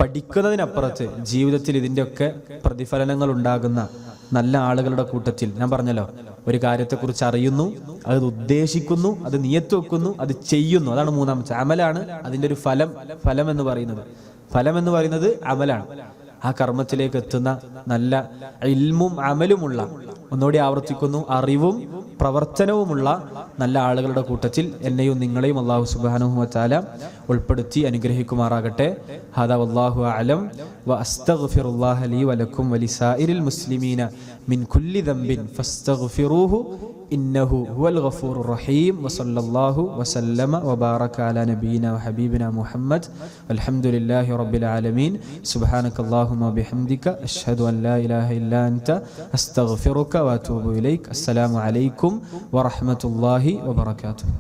പഠിക്കുന്നതിനപ്പുറത്ത് ജീവിതത്തിൽ ഇതിൻ്റെയൊക്കെ പ്രതിഫലനങ്ങൾ ഉണ്ടാകുന്ന നല്ല ആളുകളുടെ കൂട്ടത്തിൽ, ഞാൻ പറഞ്ഞല്ലോ, ഒരു കാര്യത്തെക്കുറിച്ച് അറിയുന്നു, അത് ഉദ്ദേശിക്കുന്നു, അത് നിയത്ത് വെക്കുന്നു, അത് ചെയ്യുന്നു, അതാണ് മൂന്നാമത്തെ അമലാണ്. അതിൻ്റെ ഒരു ഫലം എന്ന് പറയുന്നത് അമലാണ്. ആ കർമ്മത്തിലേക്ക് എത്തുന്ന നല്ല ഇൽമും അമലുമുള്ള, ഒന്നുകൂടി ആവർത്തിക്കുന്നു, അറിവും പ്രവർത്തനവുമുള്ള നല്ല ആളുകളുടെ കൂട്ടത്തിൽ എന്നെയും നിങ്ങളെയും അല്ലാഹു സുബ്ഹാനഹു വ തആല ഉൾപ്പെടുത്തി അനുഗ്രഹിക്കുമാറാകട്ടെ. ഹദാ വല്ലാഹു അഅലം വ അസ്തഗ്ഫിറുല്ലാഹ ലീ വലക്കും വലിസായിരിൽ മുസ്ലിമീന മിൻ കുല്ലി ദംബിൻ ഫസ്തഗ്ഫിറൂഹു ഇന്നഹു ഹുവൽ ഗഫൂറുർ റഹീം. വസല്ലല്ലാഹു വസല്ലമ വബാറക അലാ നബിയിന വഹബീബിന മുഹമ്മദ് വൽഹംദുലില്ലാഹി റബ്ബിൽ ആലമീൻ. സുബ്ഹാനകല്ലാഹുമ്മ വബിഹംദിക അഷ്ഹദു അൻ ലാ ഇലാഹ ഇല്ലാ അൻത അസ്തഗ്ഫിറുക വഅതൂബു ഇലൈക്. അസ്സലാമു അലൈക്കും വറഹ്മത്തുള്ളാഹി വബറകാതുഹു.